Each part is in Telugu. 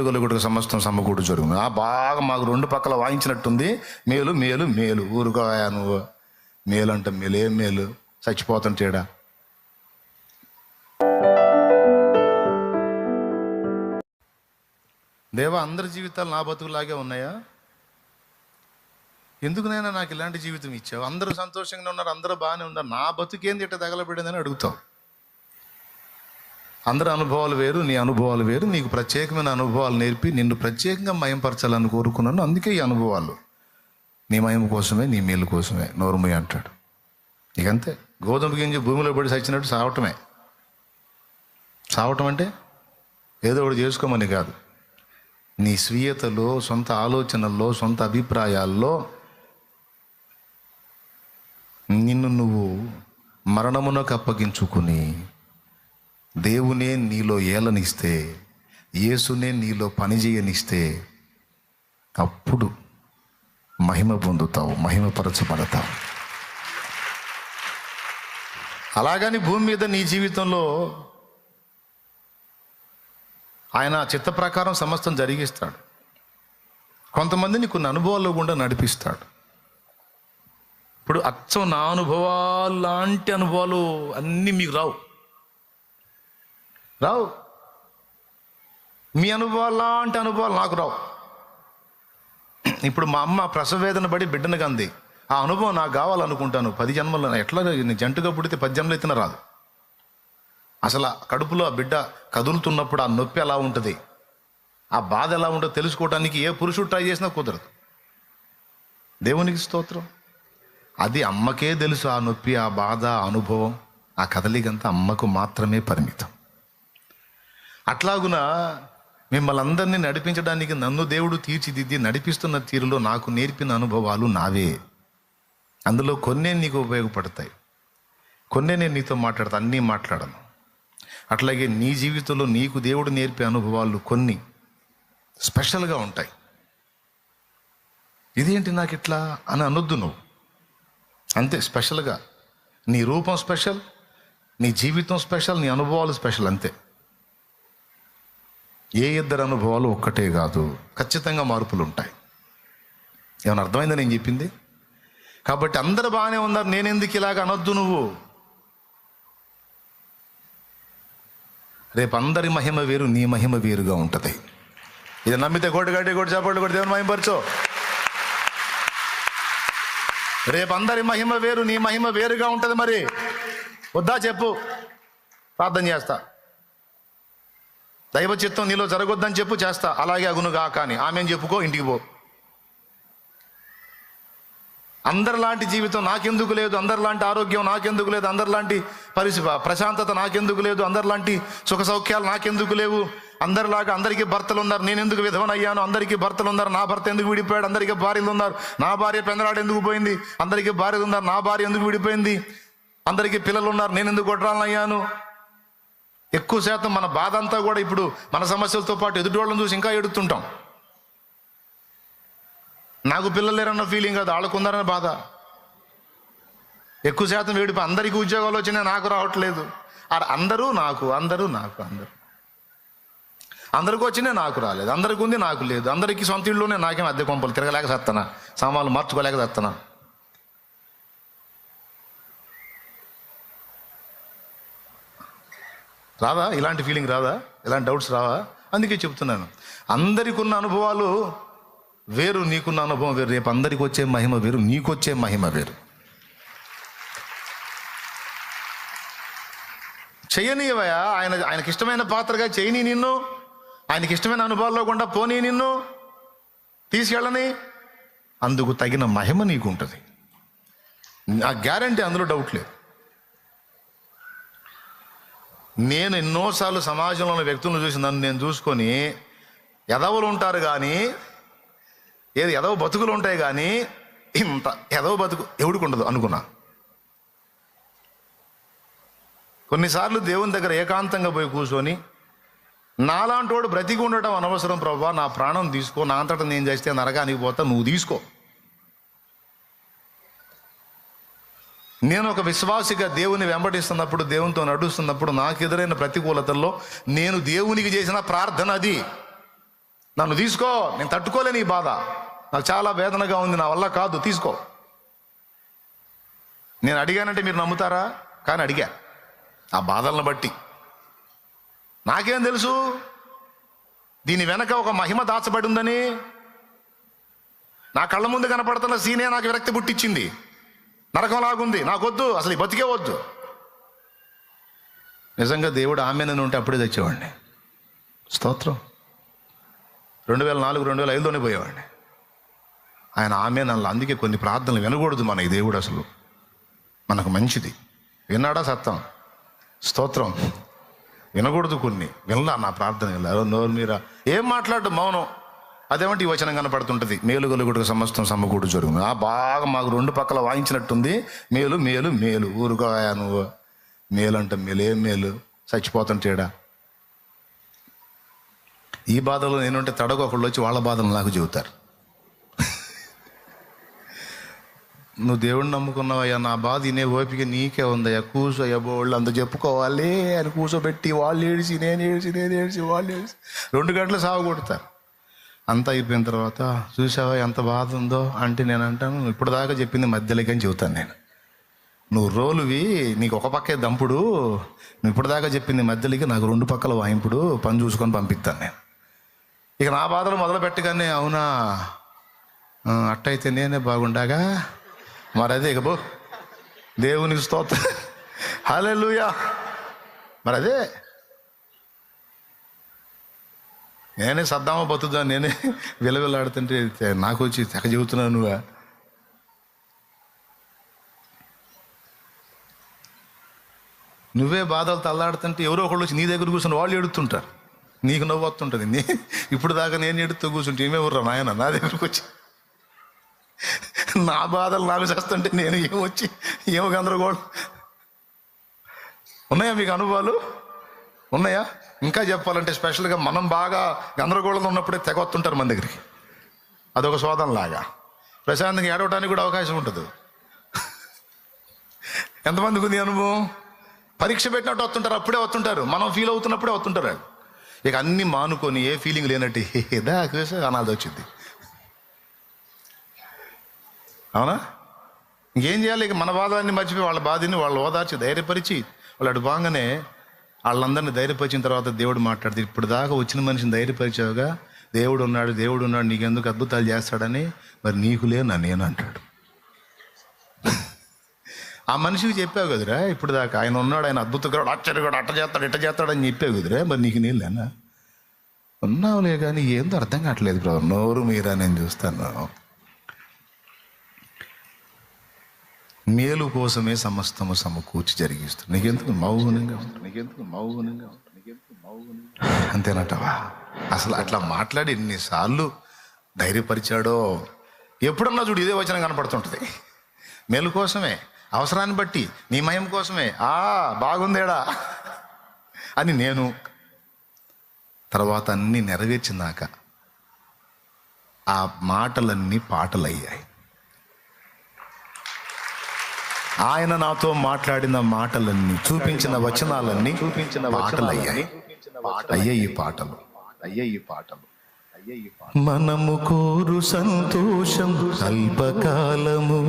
కలుగుటకు సమస్తం సమకూడు జరుగును. బాగా మాకు రెండు పక్కల వాయించినట్టుంది. మేలు మేలు మేలు, ఊరుకోయా నువ్వు. మేలు అంటే మేలు, ఏం మేలు? చచ్చిపోతుంటేడా. దేవా, అందరి జీవితాలు నా బతుకులాగే ఉన్నాయా? ఎందుకునైనా నాకు ఇలాంటి జీవితం ఇచ్చావు? అందరూ సంతోషంగా ఉన్నారు, అందరూ బాగానే ఉన్నారు, నా బతుకేంది ఇట్లా తగలబడిందని అడుగుతావు. అందరి అనుభవాలు వేరు, నీ అనుభవాలు వేరు. నీకు ప్రత్యేకమైన అనుభవాలు నేర్పి నిన్ను ప్రత్యేకంగా మయంపరచాలని కోరుకున్నాను. అందుకే ఈ అనుభవాలు నీ మయం కోసమే, నీ మేలు కోసమే. నోరుమయ్య అంటాడు. ఇకంతే. గోధుమ గింజ భూమిలో పడి చచ్చినట్టు సావటమే. సావటం అంటే ఏదో ఒకటి చేసుకోమని కాదు. నీ స్వీయతలో, సొంత ఆలోచనల్లో, సొంత అభిప్రాయాల్లో నిన్ను నువ్వు మరణమునకు అప్పగించుకుని దేవునే నీలో ఏలనిస్తే, యేసునే నీలో పనిచేయనిస్తే అప్పుడు మహిమ పొందుతావు, మహిమపరచబడతావు. అలాగని భూమి మీద నీ జీవితంలో ఆయన చిత్త ప్రకారం సమస్తం జరిగిస్తాడు. కొంతమందిని కొన్ని అనుభవాల్లో గుండా నడిపిస్తాడు. ఇప్పుడు అచ్చం నా అనుభవాలు లాంటి అనుభవాలు అన్నీ మీకు రావు. మీ అనుభవాలు లాంటి అనుభవాలు నాకు రావు. ఇప్పుడు మా అమ్మ ప్రసవ వేదన పడి బిడ్డను కంది. ఆ అనుభవం నాకు కావాలనుకుంటాను 10 జన్మల్లో. ఎట్లా జంటుగా పుడితే 10 జన్మలు ఎత్తిన రాదు. అసలు ఆ కడుపులో ఆ బిడ్డ కదులుతున్నప్పుడు ఆ నొప్పి ఎలా ఉంటుంది, ఆ బాధ ఎలా ఉంటుందో తెలుసుకోవడానికి ఏ పురుషుడు ట్రై చేసినా కుదరదు. దేవునికి స్తోత్రం. అది అమ్మకే తెలుసు. ఆ నొప్పి, ఆ బాధ, ఆ అనుభవం, ఆ కదలికంతా అమ్మకు మాత్రమే పరిమితం. అట్లాగున మిమ్మల్ని అందరినీ నడిపించడానికి నన్ను దేవుడు తీర్చిదిద్ది నడిపిస్తున్న తీరులో నాకు నేర్పిన అనుభవాలు నావే. అందులో కొన్నే నీకు ఉపయోగపడతాయి, కొన్నే నేను నీతో మాట్లాడతాను, అన్నీ మాట్లాడను. అట్లాగే నీ జీవితంలో నీకు దేవుడు నేర్పే అనుభవాలు కొన్ని స్పెషల్గా ఉంటాయి. ఇదేంటి నాకు ఇట్లా అని అనొద్దు నువ్వు. అంతే, స్పెషల్గా. నీ రూపం స్పెషల్, నీ జీవితం స్పెషల్, నీ అనుభవాలు స్పెషల్, అంతే. ఏ ఇద్దరు అనుభవాలు ఒక్కటే కాదు, ఖచ్చితంగా మార్పులు ఉంటాయి. ఏమైనా అర్థమైందా నేను చెప్పింది? కాబట్టి అందరూ బాగానే ఉన్నారు, నేనెందుకు ఇలాగ అనొద్దు నువ్వు. రేపు అందరి మహిమ వేరు, నీ మహిమ వేరుగా ఉంటుంది. ఇది నమ్మితే కొట్టు చప్పట్లు కొట్టి దేవుని మహిమపరచు. రేపు అందరి మహిమ వేరు, నీ మహిమ వేరుగా ఉంటుంది. మరి వద్దా చెప్పు, ప్రార్థన చేస్తా. దైవ చిత్తం నీలో జరగొద్దని చెప్పు, చేస్తా. అలాగే అగునుగా కానీ ఆమెను చెప్పుకో, ఇంటికి పో. అందరిలాంటి జీవితం నాకెందుకు లేదు, అందరిలాంటి ఆరోగ్యం నాకెందుకు లేదు, అందరిలాంటి ప్రశాంతత నాకెందుకు లేదు, అందరిలాంటి సుఖ సౌఖ్యాలు నాకెందుకు లేవు, అందరిలాగా అందరికీ భర్తలు ఉన్నారు, నేను ఎందుకు విధవనయ్యాను, అందరికీ భర్తలు ఉన్నారు, నా భర్త ఎందుకు విడిపోయాడు, అందరికీ భార్యలు ఉన్నారు, నా భార్య పెందలాడు ఎందుకు పోయింది, అందరికీ భార్యలు ఉన్నారు, నా భార్య ఎందుకు విడిపోయింది, అందరికీ పిల్లలు ఉన్నారు, నేను ఎందుకు గొడ్రాలనయ్యాను. ఎక్కువ శాతం మన బాధ అంతా కూడా ఇప్పుడు మన సమస్యలతో పాటు ఎదుటివాళ్ళని చూసి ఇంకా ఎడుతుంటాం. నాకు పిల్లలు లేరన్న ఫీలింగ్ కాదు, వాళ్ళకున్నారన్న బాధ. ఎక్కువ శాతం వేడిపో అందరికీ ఉద్యోగాలు వచ్చినాయి, నాకు రావట్లేదు. అందరూ నాకు అందరికీ వచ్చినాయి, నాకు రాలేదు. అందరికీ ఉంది, నాకు లేదు. అందరికీ సొంత ఇళ్ళలోనే, నాకేం అద్దె కొంపలు తిరగలేక చేస్తానా, సామాన్లు మార్చుకోలేక చేస్తానా. రాదా ఇలాంటి ఫీలింగ్? రాదా ఇలాంటి డౌట్స్? రావా? అందుకే చెప్తున్నాను, అందరికీ ఉన్న అనుభవాలు వేరు, నీకున్న అనుభవం వేరు. రేపు అందరికి వచ్చే మహిమ వేరు, నీకొచ్చే మహిమ వేరు. చెయ్యనీయవయా, ఆయనకి ఇష్టమైన పాత్రగా చేయని, నిన్ను ఆయనకి ఇష్టమైన అనుభవాల్లో గుండా పోనీ, నిన్ను తీసుకెళ్ళని. అందుకు తగిన మహిమ నీకు ఉంటుంది, ఆ గ్యారంటీ, అందులో డౌట్ లేదు. నేను ఎన్నోసార్లు సమాజంలో ఉన్న వ్యక్తులను చూసి నన్ను నేను చూసుకొని, ఎదవలు ఉంటారు కానీ, ఏది ఎదవ బతుకులు ఉంటాయి కానీ ఇంత ఎదవ బతుకు ఎవడికి ఉండదు అనుకున్నా. కొన్నిసార్లు దేవుని దగ్గర ఏకాంతంగా పోయి కూర్చొని, నాలాంటోడు బ్రతికి ఉండటం అనవసరం ప్రభువా, నా ప్రాణం తీసుకో, నా అంతటా నేను చేస్తే నరకానికి పోతా, నువ్వు తీసుకో. నేను ఒక విశ్వాసిగా దేవుని వెంబడిస్తున్నప్పుడు, దేవునితో నడుస్తున్నప్పుడు నాకు ఎదురైన ప్రతికూలతల్లో నేను దేవునికి చేసిన ప్రార్థన అది. నన్ను తీసుకో, నేను తట్టుకోలేను ఈ బాధ, నాకు చాలా వేదనగా ఉంది, నా వల్ల కాదు, తీసుకో. నేను అడిగానంటే మీరు నమ్ముతారా? కానీ అడిగా, ఆ బాధలను బట్టి. నాకేం తెలుసు దీని వెనక ఒక మహిమ దాచబడి ఉందని? నా కళ్ళ ముందు కనపడుతున్న సీనే నాకు విరక్తి పుట్టించింది. నరకంలాగుంది, నాకొద్దు, అసలు ఈ బతికే వద్దు. నిజంగా దేవుడు ఆమెను ఉంటే అప్పుడే తెచ్చేవాడిని. స్తోత్రం. 2004, 2005లోనే పోయేవాడిని. ఆయన ఆమె నన్ను. అందుకే కొన్ని ప్రార్థనలు వినకూడదు మన ఈ దేవుడు, అసలు మనకు మంచిది. విన్నాడా సత్తం? స్తోత్రం. వినకూడదు కొన్ని. వినలా నా ప్రార్థన, నోరు మీరా ఏం మాట్లాడు, మౌనం. అదేమంటే ఈ వచనం కనపడుతుంటుంది, మేలు గలుగుడుకు సమస్తం సమకూడు జరుగును. బాగా మాకు 2 పక్కల వాయించినట్టుంది. మేలు మేలు మేలు. ఊరుకోయా నువ్వు. మేలు అంటే మేలు, ఏం మేలు? చచ్చిపోతుంటేడా. ఈ బాధలో నేనుంటే తడగొకళ్ళు వచ్చి వాళ్ళ బాధలు నాకు చెబుతారు. నువ్వు దేవుడిని నమ్ముకున్నావయ్యా, నా బాధ వినే ఓపిక నీకే ఉందయ్యా, కూర్చోయ్యా, వాళ్ళు అంత చెప్పుకోవాలి అని కూర్చోబెట్టి వాళ్ళు ఏడిచి నేను ఏడిచి వాళ్ళు ఏడిచి 2 గంటలు సాగు కొడతారు. అంతా అయిపోయిన తర్వాత చూసావా ఎంత బాధ ఉందో అంటే నేను అంటాను, ఇప్పుడు దాకా చెప్పింది మధ్యలోకి అని చెబుతాను నేను. నువ్వు రోలువి, నీకు ఒక పక్కే దంపుడు, నువ్వు ఇప్పుడు దాకా చెప్పింది మధ్యలోకి, నాకు 2 పక్కల వాయింపుడు, పని చూసుకొని పంపిస్తాను నేను. ఇక నా బాధలు మొదలు పెట్టగానే, అవునా అట్టయితే నేనే బాగుండగా, మరి అదే ఇక బో దేవునికి స్తోత్రం, హల్లెలూయా. మరి అదే నేనే సద్దామా బతుదా, నేనే విలవిలాడుతుంటే నాకు వచ్చి తెగ చెబుతున్నావు నువ్వా. నువ్వే బాధలు తల్లాడుతుంటే ఎవరో ఒకళ్ళు వచ్చి నీ దగ్గర కూర్చొని వాళ్ళు ఎడుతుంటారు, నీకు నవ్వు వస్తుంటుంది. ఇప్పుడు దాకా నేను ఎడుతూ కూర్చుంటే ఏమే ఊర్రా నాయన నా దగ్గరకు వచ్చి నా బాధలు నాకు చేస్తుంటే నేను ఏమొచ్చి ఏమో గందరగోళం. ఉన్నాయా మీకు అనుభవాలు? ఉన్నాయా? ఇంకా చెప్పాలంటే స్పెషల్గా మనం బాగా గందరగోళంలో ఉన్నప్పుడే తెగొస్తుంటారు మన దగ్గరికి. అదొక శోధనలాగా. ప్రశాంతంగా ఏడవడానికి కూడా అవకాశం ఉంటుంది. ఎంతమందికి ఉంది అనుభవం? పరీక్ష పెట్టినట్టు వస్తుంటారు, అప్పుడే వస్తుంటారు, మనం ఫీల్ అవుతున్నప్పుడే వస్తుంటారు. ఇక అన్నీ మానుకొని ఏ ఫీలింగ్ లేనట్టు ఏదా అనాల్సి వచ్చింది. అవునా? ఇంకేం చేయాలి? ఇక మన బాధలన్నీ మర్చిపోయి వాళ్ళ బాధని వాళ్ళు ఓదార్చి ధైర్యపరిచి వాళ్ళు అటు బాగానే వాళ్ళందరినీ ధైర్యపరిచిన తర్వాత దేవుడు మాట్లాడితే, ఇప్పుడు దాకా వచ్చిన మనిషిని ధైర్యపరిచావుగా, దేవుడు ఉన్నాడు నీకెందుకు అద్భుతాలు చేస్తాడని, మరి నీకు లేనా నేను అంటాడు. ఆ మనిషికి చెప్పావు కదరా ఇప్పుడు దాకా, ఆయన ఉన్నాడు, ఆయన అద్భుతగాడు, ఆశ్చర్యగాడు, అట్ట చేస్తాడు ఇట్ట చేస్తాడని చెప్పావు కదరా, మరి నీకు నీళ్ళేనా? ఉన్నావులే కానీ ఏందో అర్థం కావట్లేదు బ్రదర్, నోరు మీరా నేను చూస్తాను. మేలు కోసమే సమస్తము సమకూర్చి జరిగిస్తుంది. నీకెందుకు మౌనంగా ఉంటుంది, అంతేనటవా? అసలు అట్లా మాట్లాడి ఎన్నిసార్లు ధైర్యపరిచాడో. ఎప్పుడన్నా చూడు ఇదే వచనం కనపడుతుంటుంది. మేలు కోసమే, అవసరాన్ని బట్టి, నీ మయం కోసమే, బాగుందేడా అని నేను. తర్వాత అన్నీ నెరవేర్చినాక ఆ మాటలన్నీ పాటలయ్యాయి. ఆయన నాతో మాట్లాడిన మాటలన్నీ, చూపించిన వచనాలన్నీ పాటలయ్యాయి. అయ్యే ఈ పాటలు. మనము కోరు సంతోషం అల్పకాలము,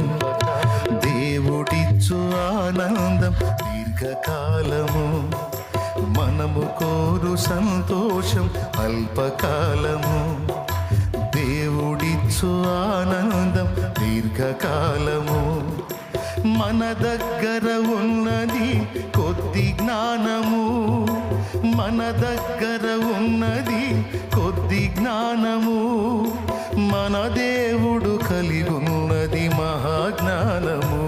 దేవుడిచ్చు ఆనందం దీర్ఘకాలము. మనము కోరు సంతోషం అల్పకాలము, దేవుడిచ్చు ఆనందం దీర్ఘకాలము. మన దగ్గర ఉన్నది కొద్ది జ్ఞానము, మన దగ్గర ఉన్నది కొద్ది జ్ఞానము. మన దేవుడు కలిగున్నది మహాజ్ఞానము.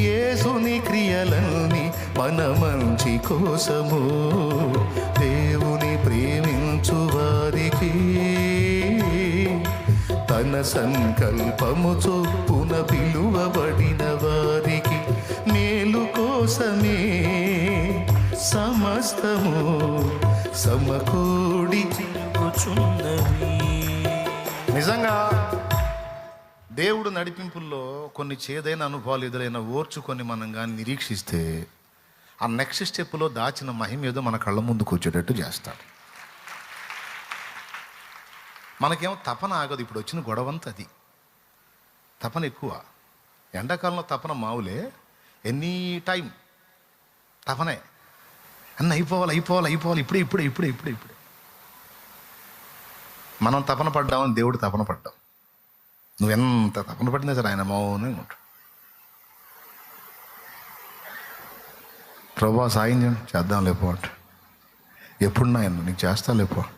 యేసుని క్రియలన్నీ మన మంచి కోసము, దేవుని ప్రేమించు వారికి తన సంకల్పము చొప్పున పిలువబడిన వారికి మేలు కోసమే సమస్తము సమకూడి తిరుగుచున్నవి. నిజంగా దేవుడు నడిపింపుల్లో కొన్ని చేదైన అనుభవాలు ఎదురైన ఓర్చుకొని మనం కానీ నిరీక్షిస్తే, ఆ నెక్స్ట్ స్టెప్లో దాచిన మహిమ ఏదో మన కళ్ళ ముందుకు వచ్చేటట్టు చేస్తాడు. మనకేమో తపన ఆగదు. ఇప్పుడు వచ్చిన గొడవంతా అది, తపన ఎక్కువ. ఎండాకాలంలో తపన మావులే, ఎనీ టైం తపనే. అన్న అయిపోవాలి అయిపోవాలి అయిపోవాలి, ఇప్పుడే ఇప్పుడే ఇప్పుడే ఇప్పుడే ఇప్పుడే. మనం తపన పడ్డామని దేవుడు తపన పడ్డాం. నువ్వెంత తపన పడినా సరే ఆయన మౌనంగా ఉంటాడు. ప్రభా సాయం చేద్దాం లేకపోవట, ఎప్పుడు నాయన నీకు చేస్తా లేకపోవట.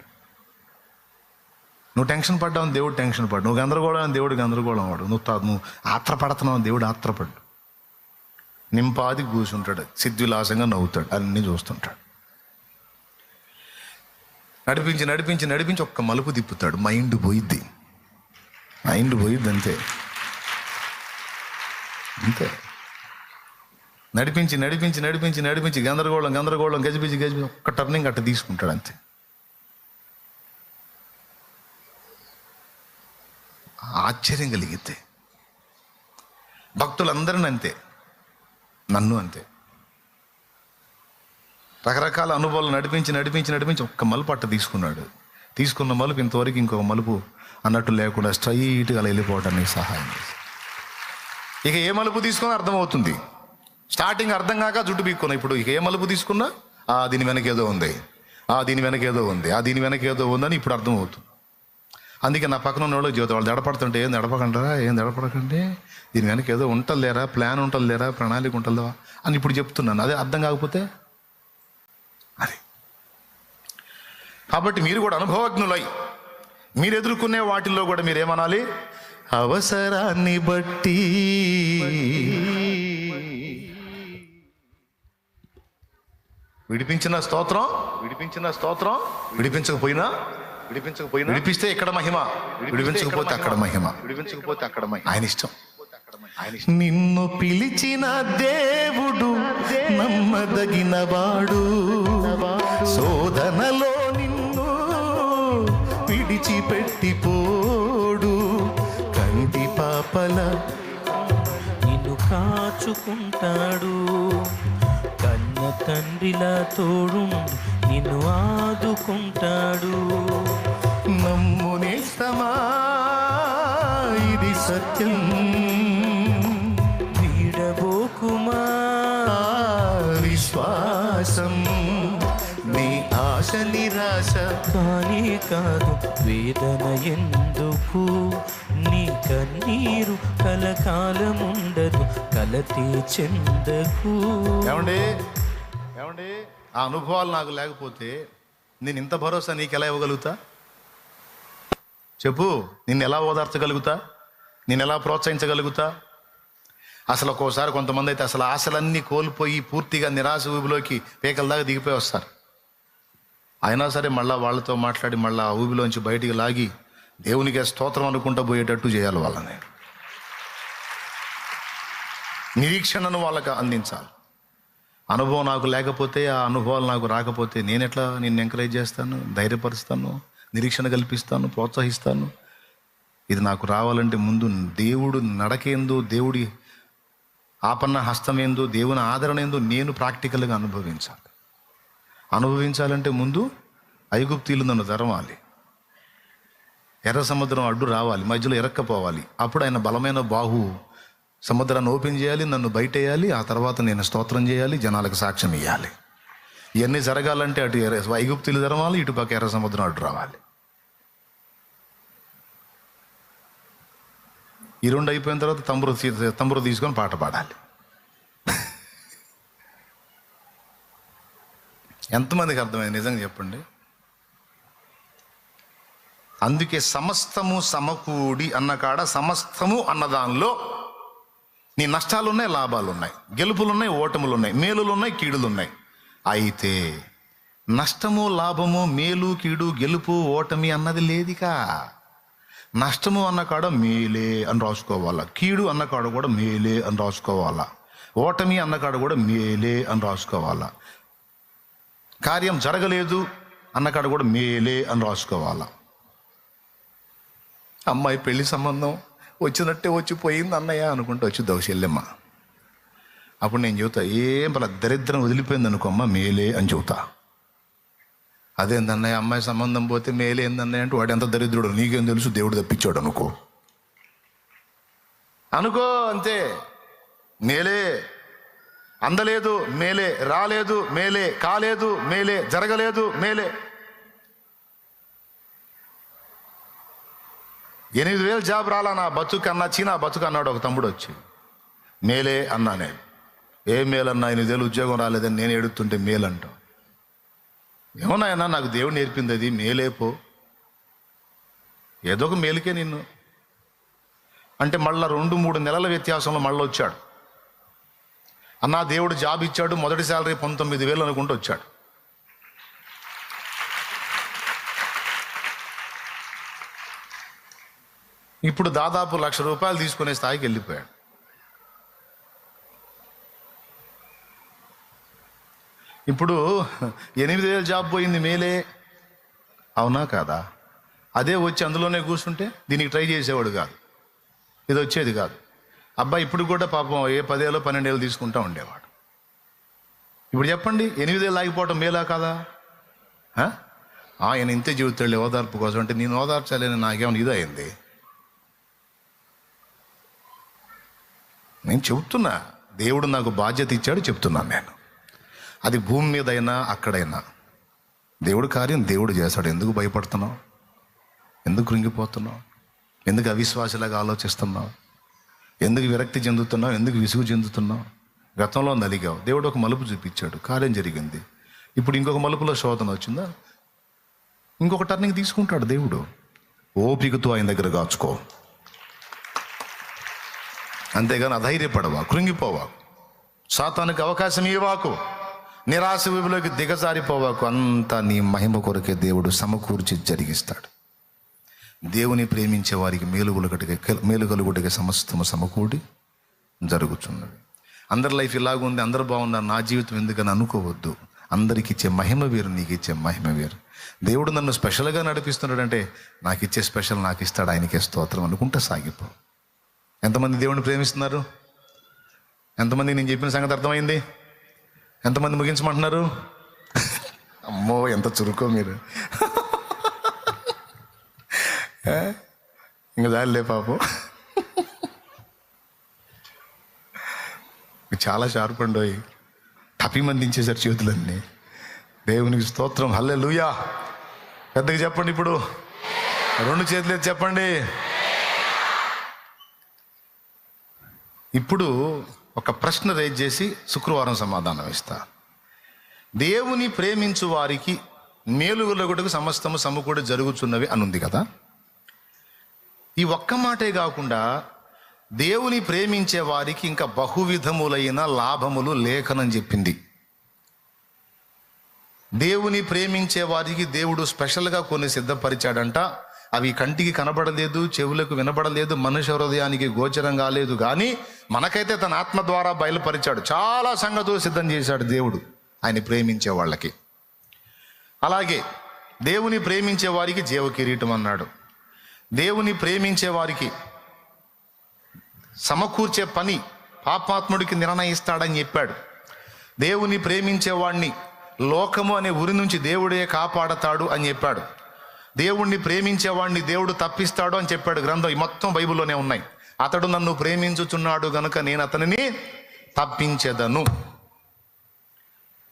నువ్వు టెన్షన్ పడ్డావని దేవుడు టెన్షన్ పడ్డు, నువ్వు గందరగోళం అని దేవుడు గందరగోళం వాడు, నువ్వు ఆత్రపడుతున్నావు అని దేవుడు ఆత్రపడ్డు. నింపాది కూర్చుంటాడు, సిద్ధిలాసంగా నవ్వుతాడు, అన్నీ చూస్తుంటాడు. నడిపించి నడిపించి నడిపించి ఒక్క మలుపు తిప్పుతాడు, మైండ్ పోయిద్ది అంతే అంతే. నడిపించి నడిపించి నడిపించి నడిపించి గందరగోళం గందరగోళం గజిబిజి గజిబిజి ఒక్క టర్నింగ్ అట్ట తీసుకుంటాడు అంతే. ఆశ్చర్యం కలిగితే భక్తులందరిని అంతే, నన్ను అంతే. రకరకాల అనుభవాలు నడిపించి నడిపించి నడిపించి ఒక్క మలుపు అట్ట తీసుకున్నాడు. తీసుకున్న మలుపు ఇంతవరకు ఇంకొక మలుపు అన్నట్టు లేకుండా స్ట్రైట్గా వెళ్ళిపోవడానికి సహాయం చేసి, ఇక ఏ మలుపు తీసుకున్నా అర్థమవుతుంది. స్టార్టింగ్ అర్థం కాక జుట్టు పీక్కున్నా, ఇప్పుడు ఇక ఏ మలుపు తీసుకున్నా దీని వెనకేదో ఉంది, దీని వెనకేదో ఉంది, దీని వెనకేదో ఉందని ఇప్పుడు అర్థమవుతుంది. అందుకే నా పక్కన ఉన్న వాళ్ళు జీవితం వాళ్ళు దడపడుతుంటే ఏం దడపకంటారా, ఏం దడపడకండి, దీని వెనక ఏదో ఉంటలేరా, ప్లాన్ ఉంటలేరా, ప్రణాళిక ఉంటుందా అని ఇప్పుడు చెప్తున్నాను. అదే అర్థం కాకపోతే అది. కాబట్టి మీరు కూడా అనుభవజ్ఞులై మీరు ఎదుర్కొనే వాటిల్లో కూడా మీరు ఏమనాలి, అవసరాన్ని బట్టి విడిపించిన స్తోత్రం, విడిపించకపోయినా విడిపిస్తే ఇక్కడ మహిమ, విడిపించకపోతే అక్కడ మహిమ, ఆయన ఇష్టం. నిన్ను పిలిచిన దేవుడు నమ్మదగిన వాడు, శోధనలో నిన్ను విడిచిపెట్టిపోడు, కంటి పాపల నిన్ను కాచుకుంటాడు, కన్న తండ్రిలా తోడు నిన్ను ఆదుకుంటాడు. నమ్మునేస్తమా ఇది సత్యం, వీడబోకుమా విశ్వాసం, నీ ఆశ నిరాశ కానీ కాదు వేదన ఎందుకు, నీ కన్నీరు కలకాలముండదు, కలతే చెందకు. ఏమండి ఆ అనుభవాలు నాకు లేకపోతే నేను ఇంత భరోసా నీకు ఎలా ఇవ్వగలుగుతా చెప్పు? నిన్ను ఎలా ఓదార్చగలుగుతా, నేను ఎలా ప్రోత్సహించగలుగుతా? అసలు ఒక్కోసారి కొంతమంది అయితే అసలు ఆశలన్నీ కోల్పోయి పూర్తిగా నిరాశ ఊబిలోకి పేకల దాకా దిగిపోయి వస్తారు. అయినా సరే మళ్ళీ వాళ్ళతో మాట్లాడి మళ్ళీ ఆ ఊబిలోంచి బయటికి లాగి దేవునికి స్తోత్రం అనుకుంటూ పోయేటట్టు చేయాలి. వాళ్ళని నిరీక్షణను వాళ్ళకి అందించాలి. అనుభవం నాకు లేకపోతే, ఆ అనుభవాలు నాకు రాకపోతే నేను ఎట్లా నిన్ను ఎంకరేజ్ చేస్తాను, ధైర్యపరుస్తాను, నిరీక్షణ కల్పిస్తాను, ప్రోత్సహిస్తాను? ఇది నాకు రావాలంటే ముందు దేవుడు నడకేందో, దేవుడి ఆపన్న హస్తమేందో, దేవుని ఆదరణ ఏందో నేను ప్రాక్టికల్గా అనుభవించాలంటే ముందు ఐగుప్తీయులు నన్ను తరవాలి, ఎర్ర సముద్రం అడ్డు రావాలి, మధ్యలో ఎరక్కపోవాలి. అప్పుడు ఆయన బలమైన బాహు సముద్రాన్ని ఓపెన్ చేయాలి, నన్ను బయటేయాలి. ఆ తర్వాత నేను స్తోత్రం చేయాలి, జనాలకు సాక్ష్యం ఇవ్వాలి. ఇవన్నీ జరగాలంటే అటు ఐగుప్తీయులు తరవాలి, ఇటు పక్క ఎర్ర సముద్రం అడ్డు రావాలి. ఈ రెండు అయిపోయిన తర్వాత తంబురు తీసుకొని పాట పాడాలి. ఎంతమందికి అర్థమైంది నిజంగా చెప్పండి? అందుకే సమస్తము సమకూడి అన్న కాడ సమస్తము అన్న దానిలో నీ నష్టాలున్నాయి, లాభాలున్నాయి, గెలుపులున్నాయి, ఓటములున్నాయి, మేలులున్నాయి, కీడులున్నాయి. అయితే నష్టము, లాభము, మేలు, కీడు, గెలుపు, ఓటమి అన్నది లేదికా. నష్టము అన్న కాడ మేలే అని రాసుకోవాలా, కీడు అన్న కాడ కూడా మేలే అని రాసుకోవాలా, ఓటమి అన్న కాడ కూడా మేలే అని రాసుకోవాలా, కార్యం జరగలేదు అన్న కాడ కూడా మేలే అని రాసుకోవాలా. అమ్మాయి పెళ్లి సంబంధం వచ్చినట్టే వచ్చిపోయింది అన్నయ్య అనుకుంటూ వచ్చి దోషెల్లెమ్మ. అప్పుడు నేను చెబుతా, ఏం పలా దరిద్రం వదిలిపోయింది అనుకో అమ్మ, మేలే అని చెబుతా. అదేందన్నయ్య అమ్మాయి సంబంధం పోతే మేలే ఏందన్నయ్య అంటే వాడు ఎంత దరిద్రుడు నీకేం తెలుసు, దేవుడు తప్పించాడు అనుకో అంతే. మేలే, అందలేదు మేలే, రాలేదు మేలే, కాలేదు మేలే, జరగలేదు మేలే. 8,000 జాబ్ రాలా నా బతుకు అన్నా, చీనా బతుకు అన్నాడు ఒక తమ్ముడు వచ్చి. మేలే అన్నా నేను. ఏ మేలన్నా 8,000 ఉద్యోగం రాలేదని నేను ఎడుతుంటే మేలంటాం. ఏమన్నాయన్నా నాకు దేవుడు నేర్పింది అది, మేలేపో ఏదో ఒక మేలుకే నిన్ను అంటే మళ్ళీ 2-3 నెలల వ్యత్యాసంలో మళ్ళీ వచ్చాడు. అన్నా దేవుడు జాబ్ ఇచ్చాడు, మొదటి శాలరీ 19,000 అనుకుంటూ వచ్చాడు. ఇప్పుడు దాదాపు ₹1,00,000 తీసుకునే స్థాయికి వెళ్ళిపోయాడు. ఇప్పుడు 8,000 జాబ్ పోయింది మేలే, అవునా కాదా? అదే వచ్చి అందులోనే కూర్చుంటే దీనికి ట్రై చేసేవాడు కాదు, ఇది వచ్చేది కాదు. అబ్బాయి ఇప్పుడు కూడా పాపం 10,000-12,000 తీసుకుంటా ఉండేవాడు. ఇప్పుడు చెప్పండి, 8,000 ఆగిపోవటం మేలా కాదా? ఆయన ఇంతే జీవితాడు ఓదార్పు కోసం అంటే నేను ఓదార్చాలని నాకేమైనా ఇది అయింది? నేను చెబుతున్నా, దేవుడు నాకు బాధ్యత ఇచ్చాడు చెప్తున్నాను నేను. అది భూమి మీద అయినా అక్కడైనా దేవుడు కార్యం దేవుడు చేస్తాడు. ఎందుకు భయపడుతున్నావు? ఎందుకు కృంగిపోతున్నావు? ఎందుకు అవిశ్వాసలాగా ఆలోచిస్తున్నావు? ఎందుకు విరక్తి చెందుతున్నావు? ఎందుకు విసుగు చెందుతున్నావు? గతంలో నలిగావు, దేవుడు ఒక మలుపు చూపించాడు, కార్యం జరిగింది. ఇప్పుడు ఇంకొక మలుపులో శోధన వచ్చిందా, ఇంకొక టర్నింగ్ తీసుకుంటాడు దేవుడు. ఓపికతో ఆయన దగ్గర కాచుకో, అంతేగాని అధైర్యపడవా, కృంగిపోవా, సాతానికి అవకాశం ఇవ్వకు, నిరాశ విభులోకి దిగజారిపోవాకు. అంతా నీ మహిమ కొరకే దేవుడు సమకూర్చి జరిగిస్తాడు. దేవుని ప్రేమించే వారికి మేలు కలుగుటకి సమస్తము సమకూడి జరుగుతున్నది. అందరి లైఫ్ ఇలాగుంది, అందరూ బాగున్నారు, నా జీవితం ఎందుకని అనుకోవద్దు. అందరికి ఇచ్చే మహిమ వేరు, నీకు ఇచ్చే మహిమ వేరు. దేవుడు నన్ను స్పెషల్గా నడిపిస్తున్నాడంటే నాకు ఇచ్చే స్పెషల్ నాకు ఇస్తాడు, ఆయనకే స్తోత్రం అనుకుంటా సాగిపో. ఎంతమంది దేవుడిని ప్రేమిస్తున్నారు? ఎంతమంది నేను చెప్పిన సంగతి అర్థమైంది? ఎంతమంది ముగించమంటున్నారు? అమ్మో ఎంత చురుకో మీరు. ఇంకా దానిలే పాపం, చాలా షార్ప్ అండి. టపిమందించేశారు చేతులన్నీ. దేవునికి స్తోత్రం, హల్లెలూయా. పెద్దగా చెప్పండి. ఇప్పుడు 2 చేతులు ఎత్తి చెప్పండి. ఇప్పుడు ఒక ప్రశ్న రేజ్ చేసి శుక్రవారం సమాధానం ఇస్తా. దేవుని ప్రేమించు వారికి మేలుగులగుటకు సమస్తము సమకూడి జరుగుతున్నవి అని ఉంది కదా. ఈ ఒక్క మాటే కాకుండా దేవుని ప్రేమించే వారికి ఇంకా బహువిధములైన లాభములు లేఖనం చెప్పింది. దేవుని ప్రేమించే వారికి దేవుడు స్పెషల్గా కొన్ని సిద్ధపరిచాడంట. అవి కంటికి కనబడలేదు, చెవులకు వినబడలేదు, మనుష్య హృదయానికి గోచరం కాలేదు, కానీ మనకైతే తన ఆత్మ ద్వారా బయలుపరిచాడు. చాలా సంగతులు సిద్ధం చేశాడు దేవుడు ఆయన ప్రేమించే వాళ్ళకి. అలాగే దేవుని ప్రేమించే వారికి జీవ కిరీటం అన్నాడు. దేవుని ప్రేమించే వారికి సమకూర్చే పని పాపాత్ముడికి నిర్ణయిస్తాడని చెప్పాడు. దేవుని ప్రేమించే వాడిని లోకము అనే ఉరి నుంచి దేవుడే కాపాడతాడు అని చెప్పాడు. దేవుణ్ణి ప్రేమించేవాడిని దేవుడు తప్పిస్తాడు అని చెప్పాడు గ్రంథం. ఈ మొత్తం బైబిల్లోనే ఉన్నాయి. అతడు నన్ను ప్రేమించుచున్నాడు గనుక నేను అతనిని తప్పించేదను.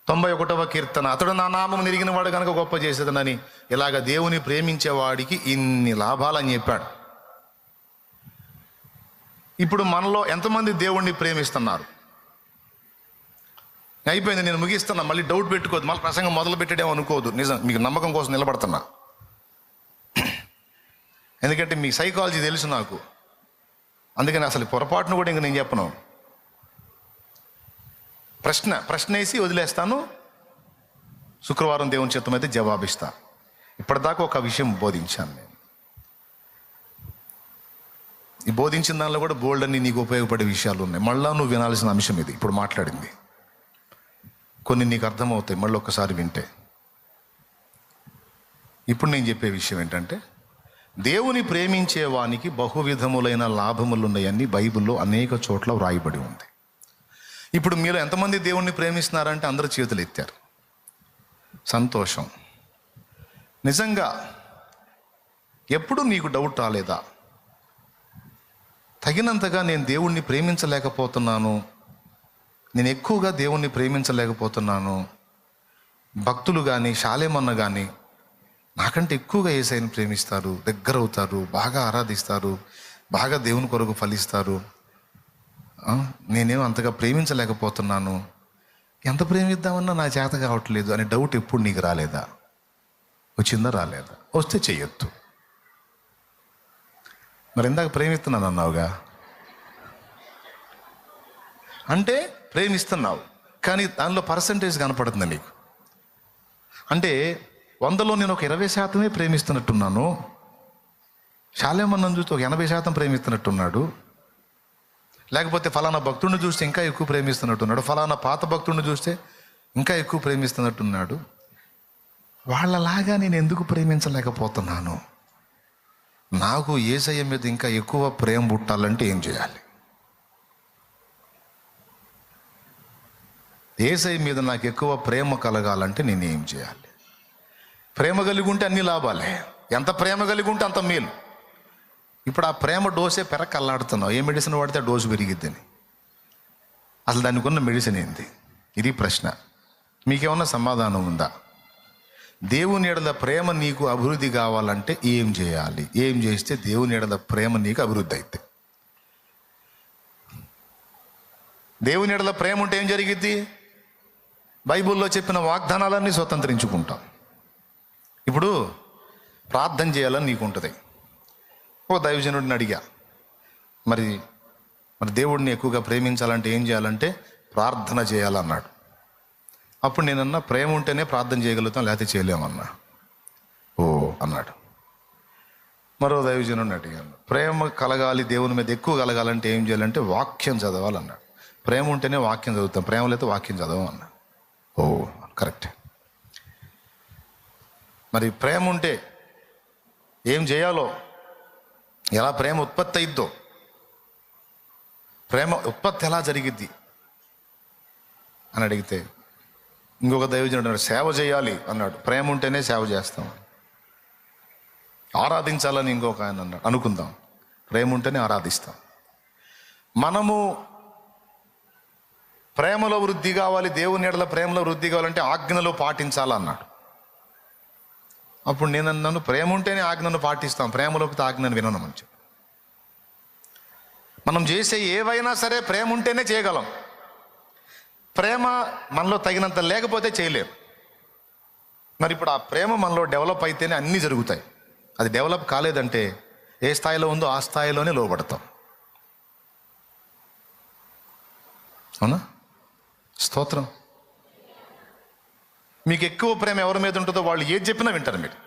91వ కీర్తన, అతడు నా నామం నెరిగిన వాడు కనుక గొప్ప చేసేదనని. ఇలాగ దేవుని ప్రేమించేవాడికి ఇన్ని లాభాలని చెప్పాడు. ఇప్పుడు మనలో ఎంతమంది దేవుణ్ణి ప్రేమిస్తున్నారు? అయిపోయింది, నేను ముగిస్తున్నా. మళ్ళీ డౌట్ పెట్టుకోవద్దు, మళ్ళీ ప్రసంగం మొదలు పెట్టడేమో అనుకోవద్దు. నిజం, మీకు నమ్మకం కోసం నిలబడుతున్నా. ఎందుకంటే మీ సైకాలజీ తెలుసు నాకు, అందుకని అసలు పొరపాటును కూడా ఇంక నేను చెప్పను. ప్రశ్న వేసి వదిలేస్తాను. శుక్రవారం దేవుని చిత్తం అయితే జవాబిస్తా. ఇప్పటిదాకా ఒక విషయం బోధించాను నేను. ఈ బోధించిన దానిలో కూడా బోల్డ్ అని నీకు ఉపయోగపడే విషయాలు ఉన్నాయి. మళ్ళా నువ్వు వినాల్సిన అంశం ఇది. ఇప్పుడు మాట్లాడింది కొన్ని నీకు అర్థమవుతాయి మళ్ళీ ఒక్కసారి వింటే. ఇప్పుడు నేను చెప్పే విషయం ఏంటంటే, దేవుని ప్రేమించే వానికి బహువిధములైన లాభములు ఉన్నాయని బైబిల్లో అనేక చోట్ల వ్రాయబడి ఉంది. ఇప్పుడు మీలో ఎంతమంది దేవుణ్ణి ప్రేమిస్తున్నారంటే అందరూ చేతులు ఎత్తారు. సంతోషం. నిజంగా ఎప్పుడు నీకు డౌట్ రాలేదా? తగినంతగా నేను దేవుణ్ణి ప్రేమించలేకపోతున్నాను, నేను ఎక్కువగా దేవుణ్ణి ప్రేమించలేకపోతున్నాను. భక్తులు కానీ శాలేమన్న కానీ నాకంటే ఎక్కువగా యేసయ్యని ప్రేమిస్తారు, దగ్గర అవుతారు, బాగా ఆరాధిస్తారు, బాగా దేవుని కొరకు ఫలిస్తారు. నేనేమో అంతగా ప్రేమించలేకపోతున్నాను, ఎంత ప్రేమిద్దామన్నా నా చేత కావట్లేదు అనే డౌట్ ఎప్పుడు నీకు రాలేదా? వచ్చిందా? రాలేదా? వస్తే చెయ్యొద్దు. మరి ఇందాక ప్రేమిస్తున్నాను అన్నావుగా, అంటే ప్రేమిస్తున్నావు కానీ దానిలో పర్సంటేజ్ కనపడుతుంది నీకు. అంటే 100లో నేను ఒక 20% ప్రేమిస్తున్నట్టున్నాను, శాలేమన్నను చూస్తే ఒక 80% ప్రేమిస్తున్నట్టున్నాడు, లేకపోతే ఫలానా భక్తుడిని చూస్తే ఇంకా ఎక్కువ ప్రేమిస్తున్నట్టున్నాడు, ఫలానా పాత భక్తుడిని చూస్తే ఇంకా ఎక్కువ ప్రేమిస్తున్నట్టున్నాడు. వాళ్ళలాగా నేను ఎందుకు ప్రేమించలేకపోతున్నాను? నాకు యేసయ్య మీద ఇంకా ఎక్కువ ప్రేమ పుట్టాలంటే ఏం చేయాలి? యేసయ్య మీద నాకు ఎక్కువ ప్రేమ కలగాలంటే నేను ఏం చేయాలి? ప్రేమ కలిగి ఉంటే అన్ని లాభాలే, ఎంత ప్రేమ కలిగి ఉంటే అంత మేలు. ఇప్పుడు ఆ ప్రేమ డోసే పెరకల్లాడుతున్నావు, ఏ మెడిసిన్ వాడితే ఆ డోసు పెరిగిద్దని. అసలు దానికి ఉన్న మెడిసిన్ ఏంది? ఇది ప్రశ్న. మీకేమన్నా సమాధానం ఉందా? దేవుని ఎడల ప్రేమ నీకు అభివృద్ధి కావాలంటే ఏం చేయాలి? ఏం చేస్తే దేవుని ఎడల ప్రేమ నీకు అభివృద్ధి అయితే? దేవుని ఎడల ప్రేమ ఉంటే ఏం జరిగిద్ది? బైబిల్లో చెప్పిన వాగ్దానాలన్నీ స్వతంత్రించుకుంటాం. ఇప్పుడు ప్రార్థన చేయాలని నీకు ఉంటుంది. ఓ దైవజనుడిని అడిగా, మరి దేవుడిని ఎక్కువగా ప్రేమించాలంటే ఏం చేయాలంటే ప్రార్థన చేయాలన్నాడు. అప్పుడు నేనన్నా ప్రేమ ఉంటేనే ప్రార్థన చేయగలుగుతాం, లేకపోతే చేయలేమన్నా. ఓ అన్నాడు. మరో దైవజనుడిని అడిగాను, ప్రేమ కలగాలి దేవుని మీద ఎక్కువ కలగాలంటే ఏం చేయాలంటే వాక్యం చదవాలన్నాడు. ప్రేమ ఉంటేనే వాక్యం చదువుతాం, ప్రేమ లేకపోతే వాక్యం చదవం అన్నా. ఓ కరెక్టే. మరి ప్రేమ ఉంటే ఏం చేయాలో, ఎలా ప్రేమ ఉత్పత్తి అయిద్దో, ప్రేమ ఉత్పత్తి ఎలా జరిగిద్ది అని అడిగితే ఇంకొక దైవజనుడు అన్నాడు, సేవ చేయాలి అన్నాడు. ప్రేమ ఉంటేనే సేవ చేస్తాం. ఆరాధించాలని ఇంకొక ఆయన అన్నాడు. అనుకుందాం, ప్రేమ ఉంటేనే ఆరాధిస్తాం. మనము ప్రేమలో వృద్ధి కావాలి, దేవుని ఎడల ప్రేమలో వృద్ధి కావాలంటే ఆజ్ఞలు పాటించాలన్నాడు. అప్పుడు నేను అన్నాను, ప్రేమ ఉంటేనే ఆజ్ఞను పాటిస్తాం, ప్రేమలోకి ఆజ్ఞను వినను మంచి. మనం చేసే ఏవైనా సరే ప్రేమ ఉంటేనే చేయగలం. ప్రేమ మనలో తగినంత లేకపోతే చేయలేము. మరి ఇప్పుడు ఆ ప్రేమ మనలో డెవలప్ అయితేనే అన్నీ జరుగుతాయి. అది డెవలప్ కాలేదంటే ఏ స్థాయిలో ఉందో ఆ స్థాయిలోనే లోబడతాం. అవునా? స్తోత్రం. మీకు ఎక్కువ ప్రేమ ఎవరి మీద ఉంటుందో వాళ్ళు ఏది చెప్పినా వింటారు మీరు.